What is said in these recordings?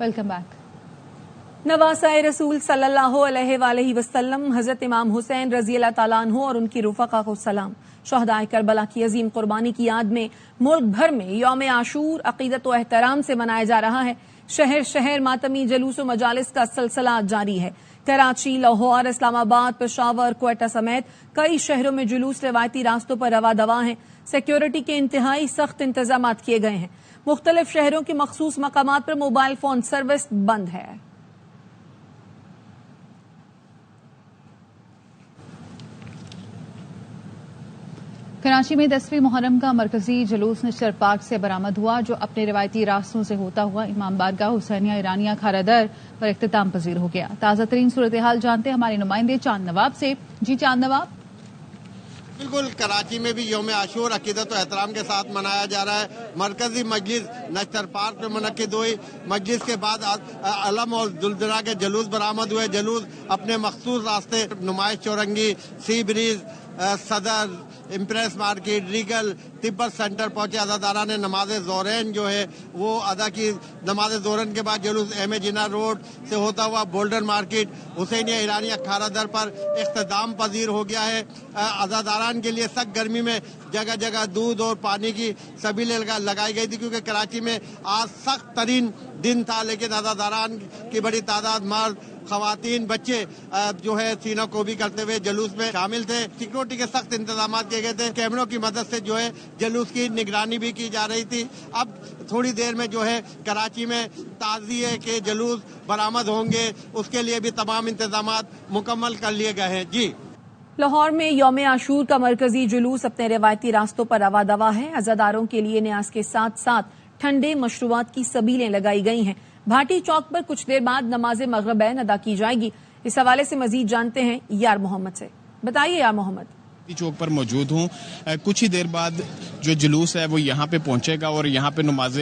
Welcome back. नवासाए रसूल सल्लल्लाहु अलैहि वसल्लम हजरत इमाम हुसैन रजी अल्लाह ताला अन्हु और उनकी रुफका को सलाम। शहदाए करबला की अजीम कुर्बानी की याद में मुल्क भर में यौम आशूर अकीदत व एहतराम से मनाया जा रहा है। शहर शहर मातमी जलूस व मजालिस का सिलसिला जारी है। कराची, लाहौर, इस्लामाबाद, पेशावर, क्वेटा समेत कई शहरों में जुलूस रिवायती रास्तों पर रवा दवा हैं। सिक्योरिटी के इंतहाई सख्त इंतजाम किए गए हैं। मुख्तलिफ शहरों के मखसूस मकामात पर मोबाइल फोन सर्विस बंद है। कराची में 10वीं मुहर्रम का मरकजी जुलूस निश्तर पार्क से बरामद हुआ, जो अपने रिवायती रास्तों से होता हुआ इमाम बारगाह हुसैनिया ईरानिया खारादर पर इख्तिताम पजीर हो गया। ताज़ा तरीन सूरत हाल जानते हमारे नुमाइंदे चांद नवाब से। जी चांद नवाब। बिल्कुल, कराची में भी यौम आशूर अकीदत व एहतराम के साथ मनाया जा रहा है। मरकजी मजलिस नश्तर पार्क में मुनक्किद हुई। मजलिस के बाद अलम और दुलदुला के जुलूस बरामद हुए। जुलूस अपने मखसूस रास्ते नुमाइश चौरंगी, सी ब्रिज, सदर, impress market, Regal, Tibet centre पहुंचे। अज़ादारा ने नमाज ज़ोहरैन जो है वो अदा की। नमाज ज़ोहरैन के बाद जुलूस एम ए जिना रोड से होता हुआ बोल्डर मार्केट, हुसैनिया ईरानिया खारादर पर इख्तिताम पजीर हो गया है। अज़ादारान के लिए सख्त गर्मी में जगह जगह दूध और पानी की सबीलें लगाई गई थी, क्योंकि कराची में आज सख्त तरीन दिन था। लेकिन अज़ादारान की बड़ी तादाद मर्द, खवातीन, बच्चे जो है सीना को भी करते हुए जुलूस में शामिल थे। सिक्योरिटी के सख्त इंतजाम किए गए थे। कैमरों की मदद से जो है जुलूस की निगरानी भी की जा रही थी। अब थोड़ी देर में जो है कराची में ताज़िए के जुलूस बरामद होंगे, उसके लिए भी तमाम इंतजाम मुकम्मल कर लिए गए हैं। जी। लाहौर में यौम आशूर का मरकजी जुलूस अपने रिवायती रास्तों पर रवा दवा है। अज़ादारों के लिए न्याज के साथ साथ ठंडे मशरूबात की सबीलें लगाई गई हैं। भाटी चौक पर कुछ देर बाद नमाज मगरिबैन अदा की जाएगी। इस हवाले से मजीद जानते हैं यार मोहम्मद से। बताइए यार मोहम्मद। चौक पर मौजूद हूँ। कुछ ही देर बाद जो जुलूस है वो यहाँ पे पहुंचेगा और यहाँ पे नमाज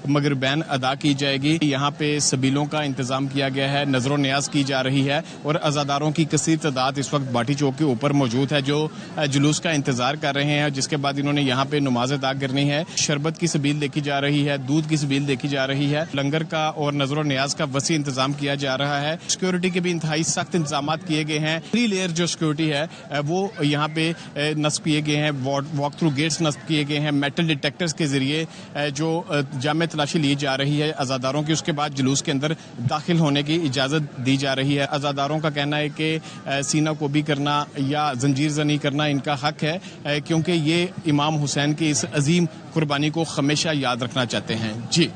मगरिबैन अदा की जाएगी। यहाँ पे सबीलों का इंतजाम किया गया है, नजर न्याज की जा रही है और अज़ादारों की कसीर तादाद इस वक्त भाटी चौक के ऊपर मौजूद है, जो जुलूस का इंतजार कर रहे हैं। जिसके बाद इन्होंने यहाँ पे नमाज अदा करनी है। शरबत की सबील देखी जा रही है, दूध की सबील देखी जा रही है, लंगर का और नजर न्याज का वसी इंतजाम किया जा रहा है। सिक्योरिटी के भी इंतहाई सख्त इंतजाम किए गए हैं। 3 लेयर जो सिक्योरिटी है वो यहाँ पे नस्ब किए गए हैं। वॉक थ्रू गेट्स नस्ब किए गए हैं। मेटल डिटेक्टर्स के जरिए जो जामे तलाशी ली जा रही है अज़ादारों की, उसके बाद जुलूस के अंदर दाखिल होने की इजाज़त दी जा रही है। अज़ादारों का कहना है कि सीना को भी करना या जंजीर जनी करना इनका हक है, क्योंकि ये इमाम हुसैन की इस अजीम कुर्बानी को हमेशा याद रखना चाहते हैं। जी।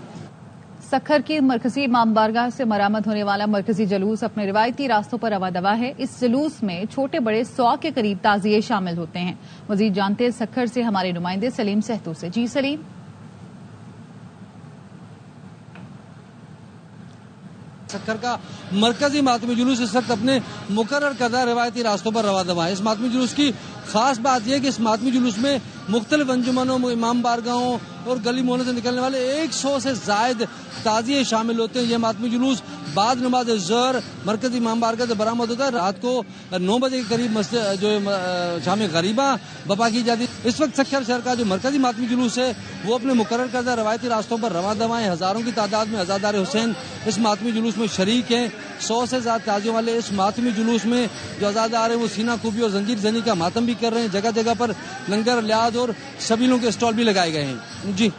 सखर की मरकजी इमाम बारगाह से बरामद होने वाला मरकजी जुलूस अपने रिवायती रास्तों पर रवा दवा है। इस जुलूस में छोटे बड़े 100 के करीब ताजिए शामिल होते हैं। मजीद जानते हैं सखर से हमारे नुमाइंदे सलीम सहतू से। जी सलीम। सखर का मरकजी मातमी जुलूस इस वक्त अपने मुकर्रर करदा रिवायती रास्तों पर रवा दवा है। इस मातमी जुलूस की खास बात यह है कि इस मातमी जुलूस में मुख्तलिफ अंजुमनों, इमाम बारगाहों और गली मोहल्लों से निकलने वाले 100 से जायद ताजिए शामिल होते हैं। यह मातमी जुलूस बाद नमाज ज़हर मरकजी इमाम बारगाह से बरामद होता है। रात को 9 बजे के करीब जो शाम गरीबा बपा की जाती है। इस वक्त सखर शहर का जो मरकजी मातमी जुलूस है वो अपने मुकर्रर करदा रवायती रास्तों पर रवा दवा है। हजारों की तादाद में अज़ादार हुसैन इस मातमी जुलूस में शरीक हैं। 100 से ज्यादा ताजियों वाले इस मातमी जुलूस में जो अज़ादार है वो सीना खूबी और जंजीर जनी का मातम भी कर रहे हैं। जगह जगह पर लंगर, लियाज और सबीलों के स्टॉल भी लगाए गए हैं। जी।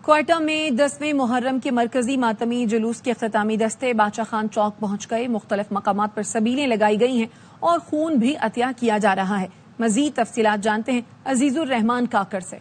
क्वेटा में 10वें मुहर्रम के मरकजी मातमी जुलूस के अख्तामी दस्ते बादशाह खान चौक पहुंच गए। मुख्तलिफ मकामात पर सबीलें लगाई गई हैं और खून भी अतिया किया जा रहा है। मजीद तफसीलात जानते हैं अजीजुर रहमान काकर से।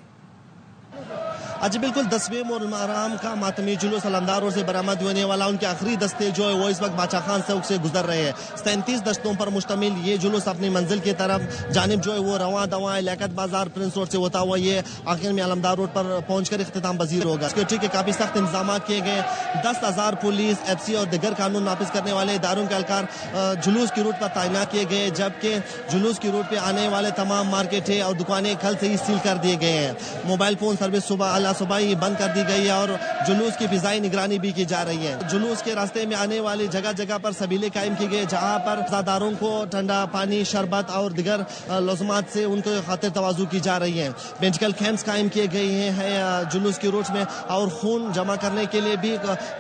जी बिल्कुल, 10वें मुहर्रम का मातमी जुलूस अलंदार रोड से बरामद होने वाला, उनके आखिरी दस्ते जो है वो इस वक्त बादशाह खान चौक से गुजर रहे हैं। 37 दस्तों पर मुश्तमिल ये जुलूस अपनी मंजिल की तरफ जानिब जो है वो रवा दवा है। लियाकत बाजार प्रिंस रोड से होता हुआ ये आखिर में अलमदार रोड पर पहुंचकर इख्तिताम पजीर होगा। सिक्योरिटी के काफी सख्त इंतजाम किए गए। 10,000 पुलिस, FC और दिगर कानून नाफिज करने वाले इदारों के एहलकार जुलूस की रूट पर तैनात किए गए, जबकि जुलूस की रूट पर आने वाले तमाम मार्केटें और दुकानें कल से ही सील कर दिए गए हैं। मोबाइल फोन सर्विस सुबह بلا صبح بند کر دی گئی ہے اور جلوس کی فضائی نگرانی بھی کی جا رہی ہے. جلوس کے راستے میں آنے والی جگہ جگہ پر سبیلے قائم کی گئی جہاں پر عزاداروں کو ٹھنڈا پانی، شربت اور دیگر لازمات سے ان کو خاطر تواضع کی جا رہی ہے. میڈیکل کیمپس قائم کیے گئے ہیں جلوس کی روٹ میں اور خون جمع کرنے کے لیے بھی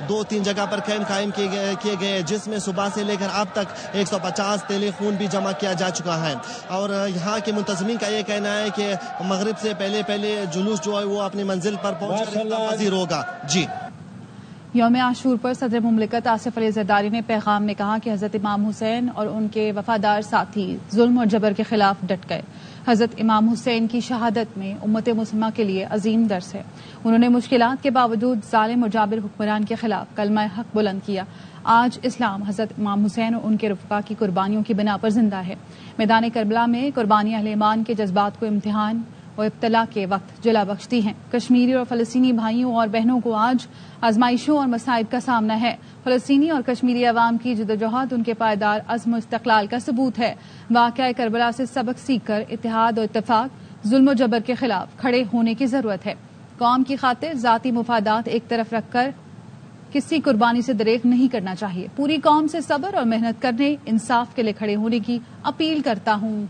2-3 جگہ پر کیمپ قائم کیے گئے جس میں صبح سے لے کر اب تک 150 تیل خون بھی جمع کیا جا چکا ہے. اور یہاں کے منتظمین کا یہ کہنا ہے کہ مغرب سے پہلے جلوس جو ہے وہ اپنی منزل پر پہنچ کر حاضر ہوگا. جی. یوم عاشور پر صدر مملکت آصف علی زرداری نے پیغام میں کہا کہ حضرت امام حسین اور ان کے وفادار ساتھی ظلم اور جبر کے خلاف ڈٹ گئے. حضرت امام حسین کی شہادت میں امت مسلمہ کے لیے عظیم درس ہے. انہوں نے مشکلات کے باوجود ظالم اور جابر حکمران کے خلاف کلمہ حق بلند کیا. آج اسلام حضرت امام حسین اور ان کے رفقا کی قربانیوں کی بنا پر زندہ ہے. میدان کربلا میں قربانی اہل ایمان کے جذبات کو امتحان اور ابتلا کے وقت جلا بخشتی ہیں. کشمیری اور فلسطینی بھائیوں اور بہنوں کو آج آزمائشوں اور مصائب کا سامنا ہے. فلسطینی اور کشمیری عوام کی جدوجہد ان کے پائیدار عزم و استقلال کا ثبوت ہے. واقعہ کربلا سے سبق سیکھ کر اتحاد اور اتفاق، ظلم و جبر کے خلاف کھڑے ہونے کی ضرورت ہے. قوم کی خاطر ذاتی مفادات ایک طرف رکھ کر کسی قربانی سے دریغ نہیں کرنا چاہیے. پوری قوم سے صبر اور محنت کرنے، انصاف کے لیے کھڑے ہونے کی اپیل کرتا ہوں.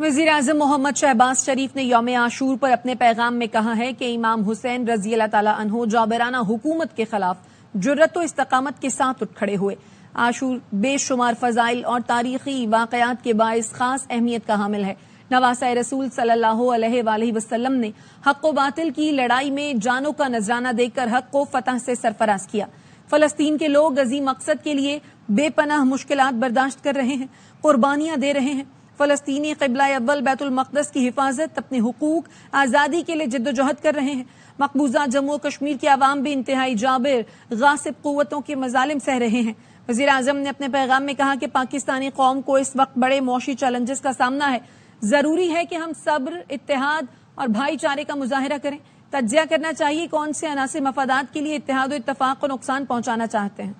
وزیر اعظم محمد شہباز شریف نے یوم عاشور پر اپنے پیغام میں کہا ہے کہ امام حسین رضی اللہ تعالیٰ عنہ جابرانہ حکومت کے خلاف جرأت و استقامت کے ساتھ اٹھ کھڑے ہوئے. عاشور بے شمار فضائل اور تاریخی واقعات کے باعث خاص اہمیت کا حامل ہے. نواسۂ رسول صلی اللہ علیہ وآلہ وسلم نے حق و باطل کی لڑائی میں جانوں کا نذرانہ دے کر حق کو فتح سے سرفراز کیا. فلسطین کے لوگ عظیم مقصد کے لیے بے پناہ مشکلات برداشت کر رہے ہیں، قربانیاں دے رہے ہیں. فلسطینی قبلہ اول بیت المقدس کی حفاظت، اپنے حقوق، آزادی کے لیے جد و جہد کر رہے ہیں. مقبوضہ جموں و کشمیر کے عوام بھی انتہائی جابر غاصب قوتوں کے مظالم سہ رہے ہیں. وزیر اعظم نے اپنے پیغام میں کہا کہ پاکستانی قوم کو اس وقت بڑے معاشی چیلنجز کا سامنا ہے. ضروری ہے کہ ہم صبر، اتحاد اور بھائی چارے کا مظاہرہ کریں. تجزیہ کرنا چاہیے کون سے عناصر مفادات کے لیے اتحاد و اتفاق کو نقصان پہنچانا چاہتے ہیں.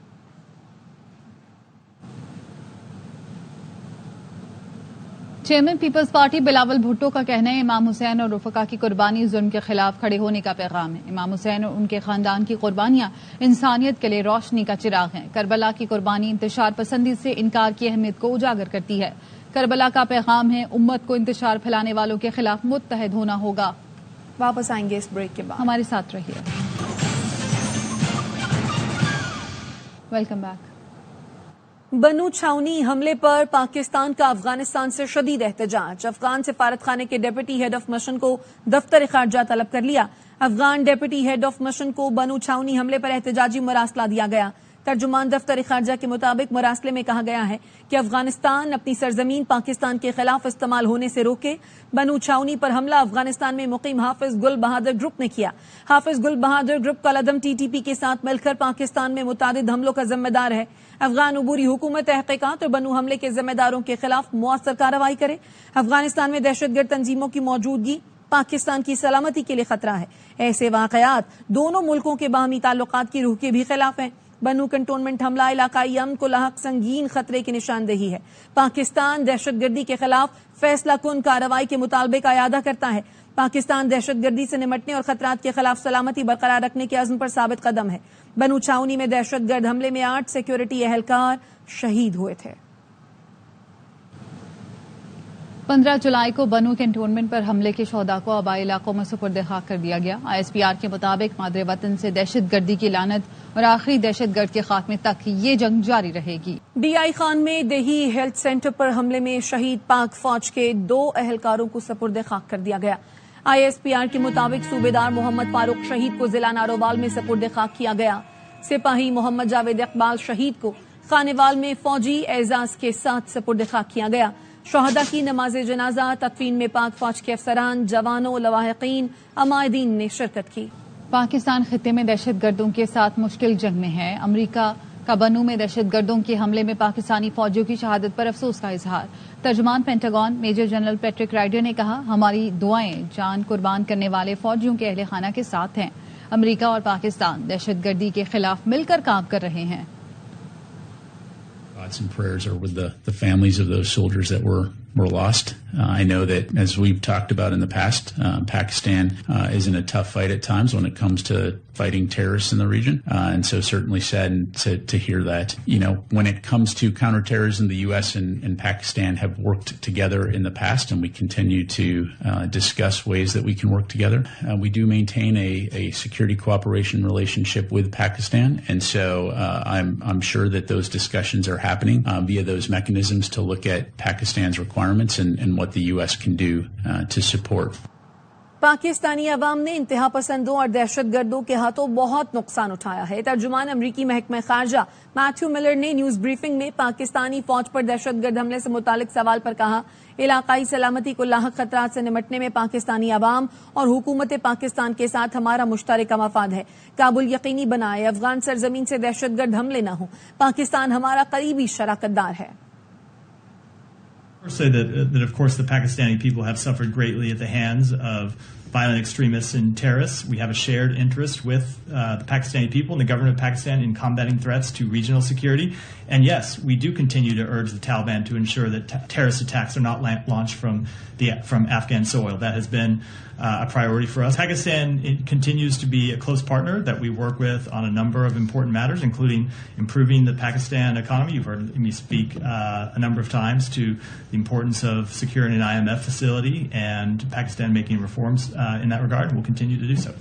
چیئرمین پیپلز پارٹی بلاول بھٹو کا کہنا ہے امام حسین اور رفقا کی قربانی ظلم کے خلاف کھڑے ہونے کا پیغام ہے. امام حسین اور ان کے خاندان کی قربانیاں انسانیت کے لیے روشنی کا چراغ ہیں. کربلا کی قربانی انتشار پسندی سے انکار کی اہمیت کو اجاگر کرتی ہے. کربلا کا پیغام ہے امت کو انتشار پھیلانے والوں کے خلاف متحد ہونا ہوگا. واپس آئیں گے اس بریک کے بعد. ہمارے ساتھ رہیے. Welcome back. بنو چھاونی حملے پر پاکستان کا افغانستان سے شدید احتجاج. افغان سفارت خانے کے ڈپٹی ہیڈ آف مشن کو دفتر خارجہ طلب کر لیا. Afghan deputy head of mission کو بنو چھاونی حملے پر احتجاجی مراسلہ دیا گیا. ترجمان دفتر خارجہ کے مطابق مراسلے میں کہا گیا ہے کہ افغانستان اپنی سرزمین پاکستان کے خلاف استعمال ہونے سے روکے. بنو چھاونی پر حملہ افغانستان میں مقیم حافظ گل بہادر گروپ نے کیا. حافظ گل بہادر گروپ کا لدم ٹی ٹی پی کے ساتھ مل کر پاکستان میں متعدد حملوں کا ذمہ دار ہے. افغان عبوری حکومت تحقیقات اور بنو حملے کے ذمہ داروں کے خلاف مؤثر کارروائی کرے. افغانستان میں دہشت گرد تنظیموں کی موجودگی پاکستان کی سلامتی کے لیے خطرہ ہے. ایسے واقعات دونوں ملکوں کے باہمی تعلقات کی روح کے بھی خلاف ہیں. بنو کنٹونمنٹ حملہ علاقائی امن کو لاحق سنگین خطرے کی نشاندہی ہے. پاکستان دہشت گردی کے خلاف فیصلہ کن کارروائی کے مطالبے کا اعادہ کرتا ہے. پاکستان دہشت گردی سے نمٹنے اور خطرات کے خلاف سلامتی برقرار رکھنے کے عزم پر ثابت قدم ہے. بنو چھاونی میں دہشت گرد حملے میں 8 سیکیورٹی اہلکار شہید ہوئے تھے. 15 جولائی کو بنو کنٹونمنٹ پر حملے کے شہداء کو آبائی علاقوں میں سپرد خاک کر دیا گیا. ISPR کے مطابق مادر وطن سے دہشت گردی کی لعنت اور آخری دہشت گرد کے خاتمے تک یہ جنگ جاری رہے گی. DI خان میں دیہی ہیلتھ سینٹر پر حملے میں شہید پاک فوج کے 2 اہلکاروں کو سپرد خاک کر دیا گیا. ISPR کے مطابق صوبیدار محمد فاروق شہید کو ضلع نارووال میں سپرد خاک کیا گیا. سپاہی محمد جاوید اقبال شہید کو خانیوال میں فوجی اعزاز کے ساتھ سپرد خاک کیا گیا. شہداء کی نماز جنازہ تدفین میں پاک فوج کے افسران، جوانوں، لواحقین، عمائدین نے شرکت کی. پاکستان خطے میں دہشت گردوں کے ساتھ مشکل جنگ میں ہے. امریکہ کا بنو میں دہشت گردوں کے حملے میں پاکستانی فوجیوں کی شہادت پر افسوس کا اظہار. ترجمان Pentagon major general Patrick Ryder نے کہا، ہماری دعائیں جان قربان کرنے والے فوجیوں کے اہل خانہ کے ساتھ ہیں. امریکہ اور پاکستان دہشت گردی کے خلاف مل کر کام کر رہے ہیں. Thoughts and prayers are with the families of those soldiers that were lost. I know that, as we've talked about in the past, Pakistan is in a tough fight at times when it comes to fighting terrorists in the region. And so certainly saddened to hear that. You know, when it comes to counterterrorism, the U.S. and Pakistan have worked together in the past, and we continue to discuss ways that we can work together. We do maintain a security cooperation relationship with Pakistan, and so I'm sure that those discussions are happening via those mechanisms to look at Pakistan's requirements and what the U.S. can do to support. Pakistani عوام نے انتہا پسندوں اور دہشت گردوں کے ہاتھوں بہت نقصان اٹھایا ہے. ترجمان امریکی محکمہ خارجہ میتھیو ملر نے نیوز بریفنگ میں پاکستانی فوج پر دہشت گرد حملے سے متعلق سوال پر کہا, علاقائی سلامتی کو لاحق خطرات سے نمٹنے میں پاکستانی عوام اور حکومت پاکستان کے ساتھ ہمارا مشترکہ مفاد ہے. کابل یقینی بنائے افغان سرزمین سے دہشت گرد حملے نہ ہوں. پاکستان ہمارا قریبی شراکت دار ہے. Say that of course the Pakistani people have suffered greatly at the hands of violent extremists and terrorists. We have a shared interest with the Pakistani people and the government of Pakistan in combating threats to regional security. And yes, we do continue to urge the Taliban to ensure that terrorist attacks are not launched from Afghan soil. That has been a priority for us. Pakistan continues to be a close partner that we work with on a number of important matters, including improving the Pakistan economy. You've heard me speak a number of times to the importance of securing an IMF facility and Pakistan making reforms in that regard. We'll continue to do so.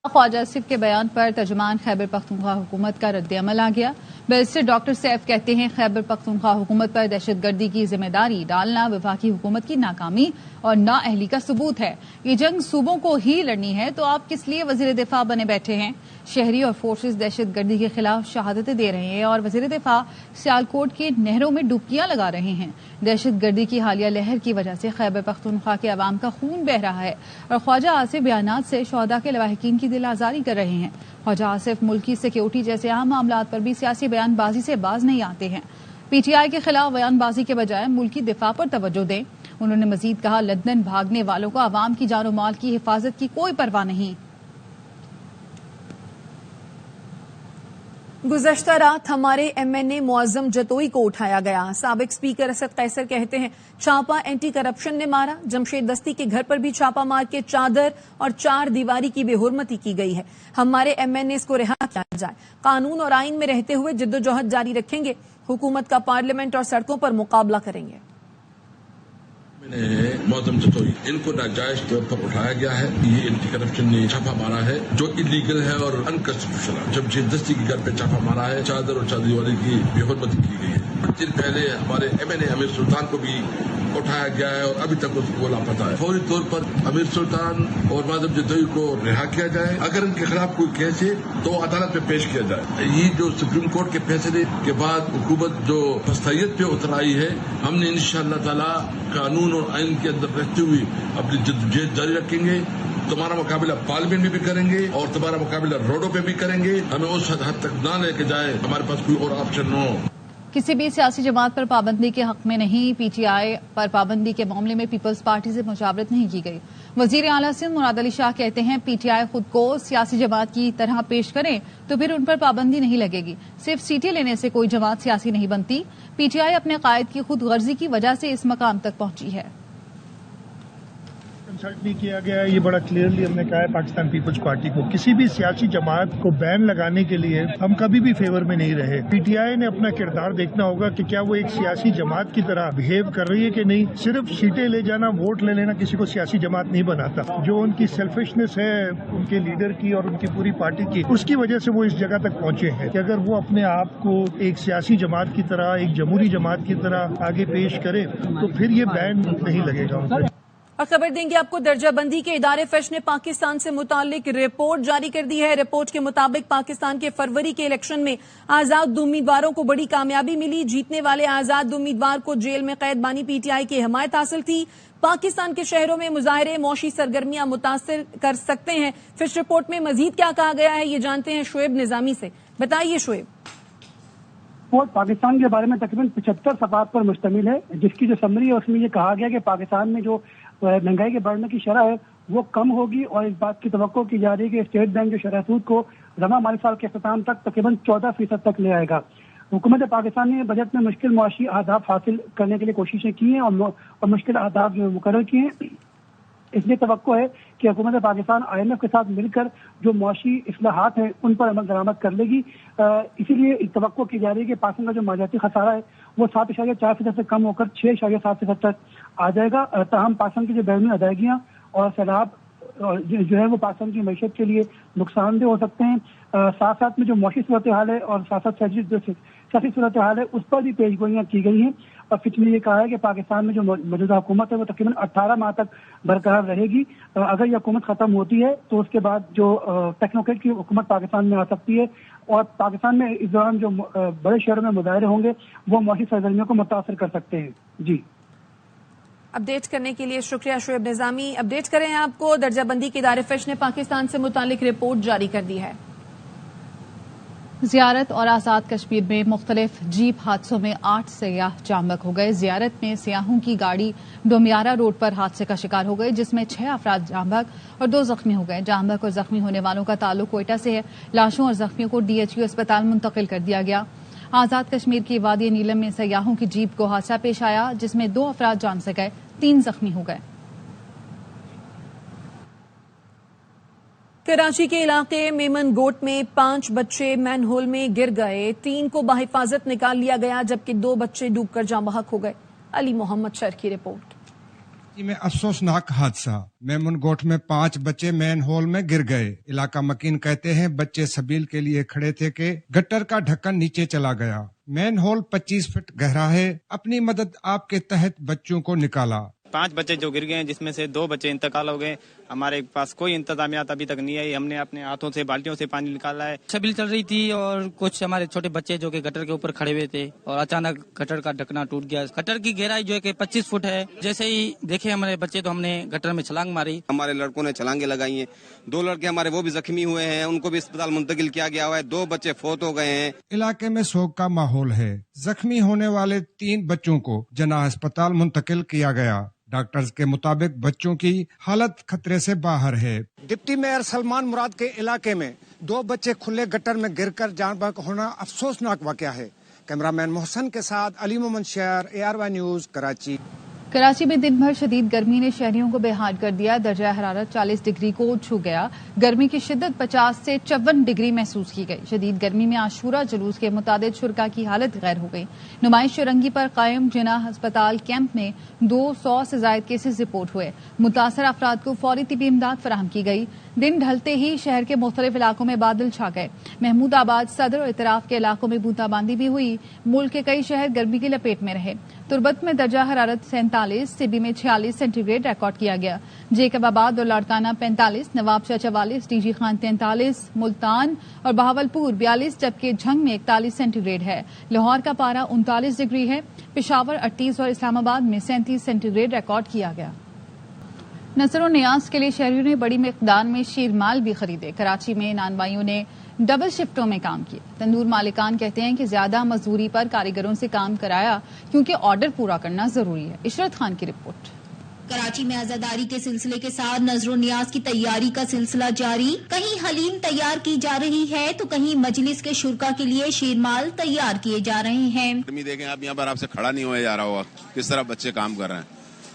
خواجہ آصف کے بیان پر ترجمان خیبر پختونخوا حکومت کا رد عمل آ گیا. Barrister doctor safe کہتے ہیں خیبر پختونخوا حکومت پر دہشت گردی کی ذمہ داری ڈالنا وفاقی حکومت کی ناکامی اور نااہلی کا ثبوت ہے. یہ جنگ صوبوں کو ہی لڑنی ہے تو آپ کس لیے وزیر دفاع بنے بیٹھے ہیں؟ شہری اور فورسز دہشت گردی کے خلاف شہادتیں دے رہے ہیں اور وزیر دفاع سیالکوٹ کے نہروں میں ڈبکیاں لگا رہے ہیں. دہشت گردی کی حالیہ لہر کی وجہ سے خیبر پختونخوا کے عوام کا خون بہہ رہا ہے اور خواجہ آصف بیانات سے شہداء کے لواحقین کی دل آزاری کر رہے ہیں. خواجہ آصف ملکی سیکیورٹی جیسے اہم معاملات پر بھی سیاسی بیان بازی سے باز نہیں آتے ہیں. پی ٹی آئی کے خلاف بیان بازی کے بجائے ملکی دفاع پر توجہ دیں. انہوں نے مزید کہا, لندن بھاگنے والوں کو عوام کی جان و مال کی حفاظت کی کوئی پرواہ نہیں. گزشتہ رات ہمارے ایم این اے معظم جتوئی کو اٹھایا گیا. سابق اسپیکر اسد قیصر کہتے ہیں چھاپا اینٹی کرپشن نے مارا. جمشید دستی کے گھر پر بھی چھاپا مار کے چادر اور چار دیواری کی بے حرمتی کی گئی ہے. ہمارے ایم این اے کو رہا کیا جائے. قانون اور آئین میں رہتے ہوئے جدوجہد جاری رکھیں گے. حکومت کا پارلیمنٹ اور سڑکوں پر مقابلہ کریں گے. معظم جتوئی ان کو ناجائز طور پر اٹھایا گیا ہے. یہ اینٹی کرپشن نے چھاپا مارا ہے جو انلیگل ہے اور انکانسٹیٹیوشنل ہے. جمشید دستی کے گھر پہ چھاپا مارا ہے. چادر اور چادری والے کی بے حرمتی کی گئی ہے. کچھ دن پہلے ہمارے ایم این اے امیر سلطان کو بھی اٹھایا گیا ہے اور ابھی تک اس کو لاپتہ ہے. فوری طور پر امیر سلطان اور معظم جتوئی کو رہا کیا جائے. اگر ان کے خلاف کوئی کیس ہے تو عدالت میں پیش کیا جائے. یہ جو سپریم کورٹ کے فیصلے کے بعد حکومت جو پستیت پہ اتر آئی ہے, ہم نے انشاءاللہ تعالی قانون اور آئین کے اندر رہتے ہوئے اپنی جدوجہد جاری رکھیں گے. تمہارا مقابلہ پارلیمنٹ میں بھی کریں گے اور تمہارا مقابلہ روڈوں پہ بھی کریں گے. ہمیں اس حد تک نہ لے کے جائے ہمارے پاس کوئی اور آپشن نہ ہو. کسی بھی سیاسی جماعت پر پابندی کے حق میں نہیں. پی ٹی آئی پر پابندی کے معاملے میں پیپلز پارٹی سے مشاورت نہیں کی گئی. وزیر اعلیٰ سندھ مراد علی شاہ کہتے ہیں پی ٹی آئی خود کو سیاسی جماعت کی طرح پیش کریں تو پھر ان پر پابندی نہیں لگے گی. صرف سیٹیں لینے سے کوئی جماعت سیاسی نہیں بنتی. پی ٹی آئی اپنے قائد کی خود غرضی کی وجہ سے اس مقام تک پہنچی ہے. کنسلٹ نہیں کیا گیا. یہ بڑا کلیئرلی ہم نے کہا ہے پاکستان پیپلز پارٹی کو کسی بھی سیاسی جماعت کو بین لگانے کے لیے ہم کبھی بھی فیور میں نہیں رہے. پی ٹی آئی نے اپنا کردار دیکھنا ہوگا کہ کیا وہ ایک سیاسی جماعت کی طرح بہیو کر رہی ہے کہ نہیں. صرف سیٹیں لے جانا, ووٹ لے لینا کسی کو سیاسی جماعت نہیں بناتا. جو ان کی سیلفشنس ہے ان کے لیڈر کی اور ان کی پوری پارٹی کی, اس کی وجہ سے وہ اس جگہ تک پہنچے ہیں کہ اگر وہ اپنے آپ کو ایک سیاسی جماعت کی طرح, ایک جمہوری جماعت کی طرح آگے پیش کرے تو پھر یہ بین نہیں لگے گا. اور خبر دیں گے آپ کو, درجہ بندی کے ادارے فیش نے پاکستان سے متعلق رپورٹ جاری کر دی ہے. رپورٹ کے مطابق پاکستان کے فروری کے الیکشن میں آزاد امیدواروں کو بڑی کامیابی ملی. جیتنے والے آزاد امیدوار کو جیل میں قید بانی پی ٹی آئی کی حمایت حاصل تھی. پاکستان کے شہروں میں مظاہرے معاشی سرگرمیاں متاثر کر سکتے ہیں. فیش رپورٹ میں مزید کیا کہا گیا ہے یہ جانتے ہیں شعیب نظامی سے. بتائیے شعیب. رپورٹ پاکستان کے بارے میں تقریباً 75 صفحات پر مشتمل ہے, جس کی جو سمری ہے اس میں یہ کہا گیا کہ پاکستان میں جو مہنگائی کے بڑھنے کی شرح ہے وہ کم ہوگی اور اس بات کی توقع کی جا رہی ہے کہ اسٹیٹ بینک جو شرح سود کو رواں مالی سال کے اختتام تک تقریباً 14% تک لے آئے گا. हुकूमत पाकिस्तान ने बजट में मुश्किल मुआशी अहदाफ हासिल करने के लिए कोशिशें की हैं और मुश्किल अहदाफ जो मुकर्रर किए हैं। इसलिए तवक्को है कि हुकूमत पाकिस्तान IMF के साथ मिलकर जो मुआशी इस्लाहात हैं उन पर अमल दरामद कर लेगी। इसीलिए तवक्को की जा रही है कि पाकिस्तान का जो मालियाती खसारा है वो 7.4% से कम होकर 6.7% तक आ जाएगा। ताहम पाकिस्तान की जो बैरूनी अदायगियाँ और सैलाब जो है वो पाकिस्तान की मैशत के लिए नुकसानदेह हो सकते हैं। साथ साथ में जो मौसमी सूरत हाल है और साथ साथ सियासी सूरत हाल है उस पर भी पेशगोइयाँ की गई हैं। और फिच ने ये कहा है कि पाकिस्तान में जो मौजूदा हुकूमत है वो तकरीबन 18 माह तक बरकरार रहेगी। अगर ये हुकूमत खत्म होती है तो उसके बाद जो टेक्नोक्रेट की हुकूमत पाकिस्तान में आ सकती है और पाकिस्तान में इस दौरान जो बड़े शहरों में मुजाहरे होंगे वो मौसमी सरगर्मियों को मुतासर कर सकते हैं। जी, अपडेट करने के लिए शुक्रिया शोएब निजामी। अपडेट करें आपको, दर्जाबंदी के इदारे फिच ने पाकिस्तान से मुतालिक रिपोर्ट जारी कर दी है। जियारत और आजाद कश्मीर में मुख्तलिफ जीप हादसों में 8 सयाह जामबग हो गए। जियारत में सियाहों की गाड़ी डोमियारा रोड पर हादसे का शिकार हो गई, जिसमें 6 अफराद जामबग और 2 जख्मी हो गए। जामबग और जख्मी होने वालों का ताल्लुक कोयटा से है। लाशों और जख्मियों को DHQ अस्पताल मुंतकिल कर दिया गया। आजाद कश्मीर की वादी नीलम में सयाहों की जीप को हादसा पेश आया, जिसमें 2 अफराद जान से गए, 3 जख्मी हो गए। कराची के इलाके मेमन गोट में 5 बच्चे मैनहोल में गिर गए। 3 को बाहिफाजत निकाल लिया गया, जबकि 2 बच्चे डूबकर जाँ बहक हो गए। अली मोहम्मद शर की रिपोर्ट। में अफसोसनाक हादसा, मेमन गोट में 5 बच्चे मैन होल में गिर गए। इलाका मकीन कहते हैं बच्चे सबील के लिए खड़े थे कि गटर का ढक्कन नीचे चला गया। मैन होल 25 फीट गहरा है। अपनी मदद आपके तहत बच्चों को निकाला। 5 बच्चे जो गिर गए, जिसमें से 2 बच्चे इंतकाल हो गए। हमारे पास कोई इंतजामियात अभी तक नहीं आई। हमने अपने हाथों से बाल्टियों से पानी निकाला है। छबील चल रही थी और कुछ हमारे छोटे बच्चे जो कि गटर के ऊपर खड़े हुए थे और अचानक गटर का ढकना टूट गया। गटर की गहराई जो है कि 25 फुट है। जैसे ही देखे हमारे बच्चे तो हमने गटर में छलांग मारी। हमारे लड़कों ने छलांगे लगाई हैं। 2 लड़के हमारे वो भी जख्मी हुए हैं, उनको भी अस्पताल मुंतकिल किया गया हुआ है। 2 बच्चे फौत हो गए हैं। इलाके में शोक का माहौल है। जख्मी होने वाले 3 बच्चों को जना अस्पताल मुंतकिल किया गया। डॉक्टर्स के मुताबिक बच्चों की हालत खतरे से बाहर है। डिप्टी मेयर सलमान मुराद के इलाके में 2 बच्चे खुले गटर में गिरकर जान बहक होना अफसोसनाक वाकया है। कैमरामैन मोहसन के साथ अली मोहम्मद शेर, ARY न्यूज, कराची। कराची में दिन भर शदीद गर्मी ने शहरियों को बेहाल कर दिया। दर्जा हरारत 40 डिग्री को छू गया। गर्मी की शिद्दत 50 से 54 डिग्री महसूस की गई। शदीद गर्मी में आशूरा जुलूस के मुताबिक शुरका की हालत गैर हो गई। नुमाइश चौरंगी पर कायम जिना अस्पताल कैंप में 200 से ज्यादा केसेस रिपोर्ट हुए। मुतासर अफराद को फौरी तिबी इमदाद फराहम की गई। दिन ढलते ही शहर के मुख्तलिफ इलाकों में बादल छा गए। महमूदाबाद, सदर और इतराफ के इलाकों में बूंदाबांदी भी हुई। मुल्क के कई शहर गर्मी की लपेट में रहे। तुर्बत में दर्जा हरारत 47, सिबी में 46 सेंटीग्रेड रिकॉर्ड किया गया। जेकबाबाद और लाड़काना 45, नवाबशाह 44, DG खान 43, मुल्तान और बहावलपुर 42, जबकि झंग में 41 सेंटीग्रेड है। लाहौर का पारा 39 डिग्री है। पेशावर 38 और इस्लामाबाद में 37 सेंटीग्रेड रिकॉर्ड किया गया। नजर और न्याज के लिए शहरियों ने बड़ी मिकदार में शीरमाल भी खरीदे। कराची में नानवाइयों ने डबल शिफ्टों में काम किया। तंदूर मालिकान कहते हैं कि ज्यादा मजदूरी पर कारीगरों से काम कराया क्योंकि ऑर्डर पूरा करना जरूरी है। इशरत खान की रिपोर्ट। कराची में आजादारी के सिलसिले के साथ नजर न्याज की तैयारी का सिलसिला जारी। कहीं हलीम तैयार की जा रही है तो कहीं मजलिस के शुरका के लिए शीरमाल तैयार किए जा रहे हैं। देखें आप यहाँ पर आपसे खड़ा नहीं होया जा रहा होगा, किस तरह बच्चे काम कर रहे हैं।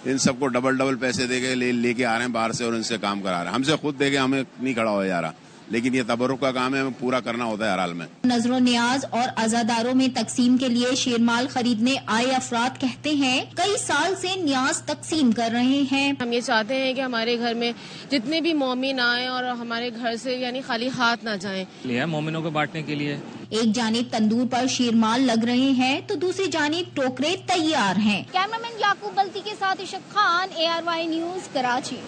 इन सबको डबल पैसे देके लेके आ रहे हैं बाहर से और इनसे काम करा रहे हैं। हमसे खुद देके हमें नहीं खड़ा होया जा रहा, लेकिन ये तबरुक का काम है, हमें पूरा करना होता है हर हाल में। नजर न्याज और आजादारों में तकसीम के लिए शेरमाल खरीदने आए अफराद कहते हैं कई साल से न्याज तकसीम कर रहे हैं। हम ये चाहते हैं कि हमारे घर में जितने भी मोमिन आए और हमारे घर से यानी खाली हाथ ना जाएं। लिया मोमिनों को बांटने के लिए। एक जानिब तंदूर पर शीरमाल लग रहे हैं तो दूसरी जानिब टोकरे तैयार हैं। कैमरामैन याकूब बल्ती के साथ इशरत खान, ARY न्यूज, कराची।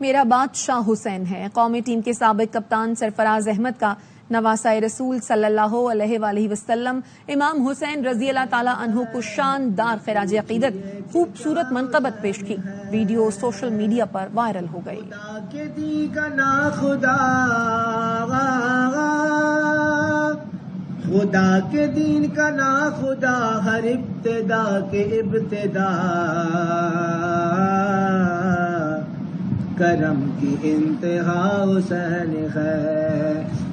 मेरा बादशाह हुसैन है। कौमी टीम के साबिक कप्तान सरफराज अहमद का नवासाए रसूल सल्लल्लाहु अलैहि वसल्लम इमाम हुसैन रजी अल्लाह ताला अन्हु को शानदार खिराज अकीदत खूबसूरत मनक़बत पेश की। वीडियो सोशल मीडिया पर वायरल हो गई। खुदा के दीन का ना खुदा, हर इब्तिदा के इब्तिदा, करम की इंतहा हुसैन है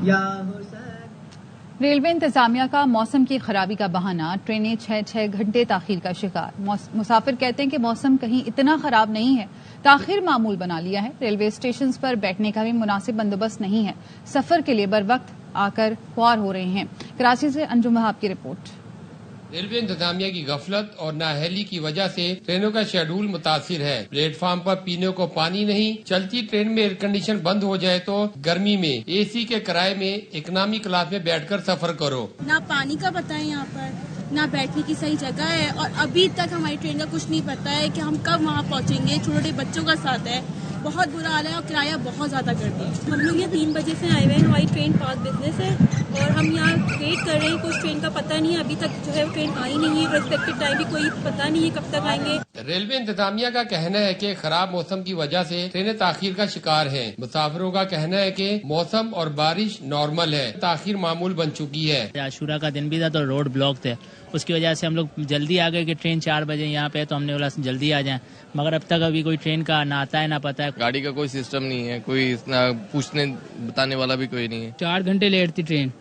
या रेलवे इंतजामिया का मौसम की खराबी का बहाना, ट्रेनें 6-6 घंटे ताखीर का शिकार। मुसाफिर कहते हैं कि मौसम कहीं इतना खराब नहीं है, ताखीर मामूल बना लिया है। रेलवे स्टेशन पर बैठने का भी मुनासिब बंदोबस्त नहीं है, सफर के लिए बर वक्त आकर ख्वार हो रहे हैं। कराची से अंजुम वहाब की रिपोर्ट। रेलवे इंतजामिया की गफलत और नाअहली की वजह से ट्रेनों का शेड्यूल मुतासिर है। प्लेटफार्म पर पीने को पानी नहीं, चलती ट्रेन में एयर कंडीशन बंद हो जाए तो गर्मी में एसी के किराए में इकोनॉमी क्लास में बैठकर सफर करो। ना पानी का पता है यहाँ पर, ना बैठने की सही जगह है, और अभी तक हमारी ट्रेन का कुछ नहीं पता है कि हम कब वहाँ पहुँचेंगे। छोटे बच्चों का साथ है, बहुत बुरा हाल है और किराया बहुत ज्यादा कर दिया। हम लोग यहाँ 3 बजे से आए हुए हैं, हमारी ट्रेन 5 बिजनेस है और हम यहाँ वेट कर रहे हैं। कुछ ट्रेन का पता नहीं है, अभी तक जो है ट्रेन आई नहीं है। रिस्पेक्टेड टाइम भी कोई पता नहीं है कब तक आएंगे। रेलवे इंतजामिया का कहना है कि खराब मौसम की वजह से ट्रेनें ताखीर का शिकार हैं। मुसाफिरों का कहना है कि मौसम और बारिश नॉर्मल है, ताखीर मामूल बन चुकी है। आशूरा का दिन भी था तो रोड ब्लॉक थे, उसकी वजह से हम लोग जल्दी आ गए कि ट्रेन 4 बजे यहाँ पे, तो हमने बोला जल्दी आ जाएं, मगर अब तक अभी कोई ट्रेन का ना आता है ना पता है। गाड़ी का कोई सिस्टम नहीं है, कोई पूछने बताने वाला भी कोई नहीं है। 4 घंटे लेट थी ट्रेन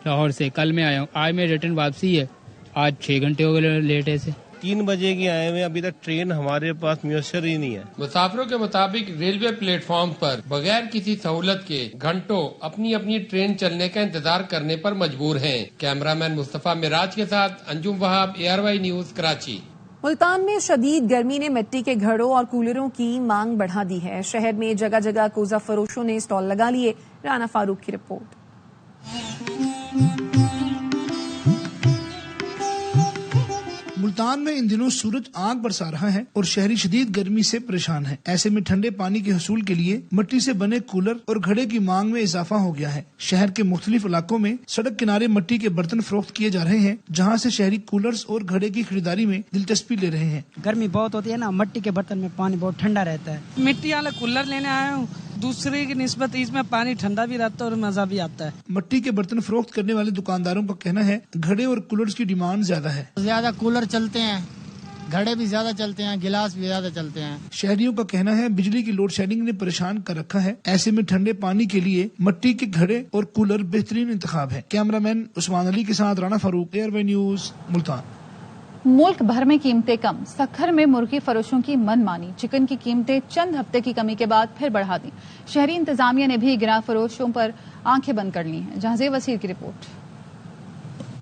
लाहौर से, कल मैं आया हूँ, आज मेरी रिटर्न वापसी है, आज 6 घंटे हो गए लेट ऐसे। 3 बजे की आए हुए, अभी तक ट्रेन हमारे पास मुयस्सर ही नहीं है। मुसाफिरों के मुताबिक रेलवे प्लेटफॉर्म पर बगैर किसी सहूलत के घंटों अपनी अपनी ट्रेन चलने का इंतजार करने पर मजबूर हैं। कैमरामैन मुस्तफा मिराज के साथ अंजुम वहाब, ARY न्यूज, कराची। मुल्तान में शदीद गर्मी ने मिट्टी के घड़ों और कूलरों की मांग बढ़ा दी है। शहर में जगह जगह कोजा फरोशों ने स्टॉल लगा लिए। राना फारूक की रिपोर्ट। मुल्तान में इन दिनों सूरज आग बरसा रहा है और शहरी शदीद गर्मी से परेशान है। ऐसे में ठंडे पानी के हसूल के लिए मिट्टी से बने कूलर और घड़े की मांग में इजाफा हो गया है। शहर के मुख्तलिफ इलाकों में सड़क किनारे मिट्टी के बर्तन फरोख्त किए जा रहे हैं, जहां से शहरी कूलर्स और घड़े की खरीदारी में दिलचस्पी ले रहे हैं। गर्मी बहुत होती है ना, मिट्टी के बर्तन में पानी बहुत ठंडा रहता है। मिट्टी वाला कूलर लेने आया हूँ, दूसरे की निस्बत इसमें पानी ठंडा भी रहता है और मजा भी आता है। मिट्टी के बर्तन फरोख्त करने वाले दुकानदारों का कहना है घड़े और कूलर्स की डिमांड ज्यादा है। ज्यादा कूलर चलते हैं, घड़े भी ज्यादा चलते हैं, गिलास भी ज्यादा चलते हैं। शहरियों का कहना है बिजली की लोड शेडिंग ने परेशान कर रखा है। ऐसे में ठंडे पानी के लिए मिट्टी के घड़े और कूलर बेहतरीन इंतखाब है। कैमरामैन उस्मान अली के साथ राना फारूक, ARY न्यूज, मुल्तान। मुल्क भर में कीमतें कम, सक्खर में मुर्गी फरोशों की मनमानी। चिकन की कीमतें चंद हफ्ते की कमी के बाद फिर बढ़ा दी। शहरी इंतजामिया ने भी गिरा फरोशों पर आंखें बंद कर ली हैं। जहांज़ेब वसीर की रिपोर्ट।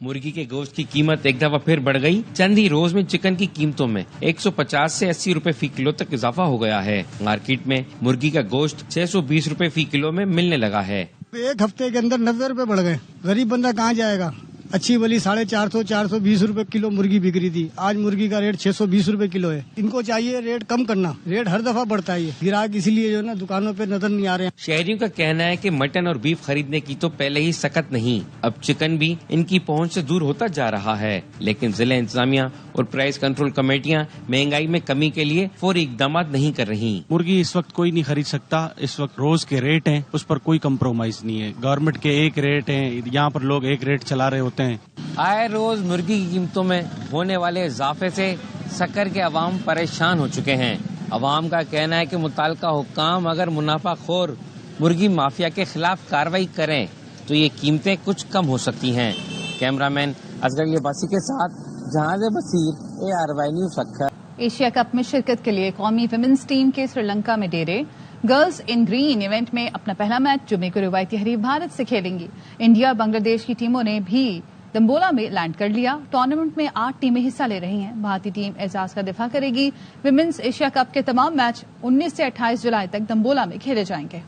मुर्गी के गोश्त की कीमत एक दफा फिर बढ़ गई। चंद ही रोज में चिकन की कीमतों में 150 से 80 रुपए फी किलो तक इजाफा हो गया है। मार्केट में मुर्गी का गोश्त 620 रुपए फी किलो में मिलने लगा है। एक हफ्ते के अंदर 90 रुपए बढ़ गए। गरीब बंदा कहाँ जाएगा। अच्छी वाली 450 420 रुपए किलो मुर्गी बिक रही थी, आज मुर्गी का रेट 620 रुपए किलो है। इनको चाहिए रेट कम करना, रेट हर दफा बढ़ता है। ग्राहक इसीलिए जो ना दुकानों पे नजर नहीं आ रहे हैं। शहरियों का कहना है कि मटन और बीफ खरीदने की तो पहले ही सकत नहीं, अब चिकन भी इनकी पहुंच से दूर होता जा रहा है। लेकिन जिला इंतजामिया और प्राइस कंट्रोल कमेटियां महंगाई में कमी के लिए फौरी इकदाम नहीं कर रही। मुर्गी इस वक्त कोई नहीं खरीद सकता, इस वक्त रोज के रेट हैं, उस पर कोई कम्प्रोमाइज नहीं है। गवर्नमेंट के एक रेट हैं, यहाँ पर लोग एक रेट चला रहे होते हैं। आए रोज मुर्गी की कीमतों में होने वाले इजाफे से शक्कर के अवाम परेशान हो चुके हैं। अवाम का कहना है कि मुताल्लिका हुक्काम अगर मुनाफाखोर मुर्गी माफिया के खिलाफ कार्रवाई करें तो ये कीमतें कुछ कम हो सकती हैं। कैमरामैन असगर अब्बासी के साथ जहांज़ेब वसीर, ARY न्यूज, शक्कर। एशिया कप में शिरकत के लिए कौमी विमेंस टीम के श्रीलंका में डेरे। गर्ल्स इन ग्रीन इवेंट में अपना पहला मैच जुमे को रिवायती हरीफ भारत से खेलेंगी। इंडिया बांग्लादेश की टीमों ने भी दम्बोला में लैंड कर लिया। टूर्नामेंट में 8 टीमें हिस्सा ले रही हैं। भारतीय टीम एजाज का दिफा करेगी। विमेंस एशिया कप के तमाम मैच 19 से 28 जुलाई तक दम्बोला में खेले जाएंगे।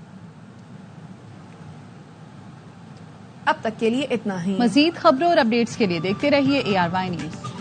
अब तक के लिए इतना ही। मजीद खबरों और अपडेट्स के लिए देखते रहिए ARY न्यूज।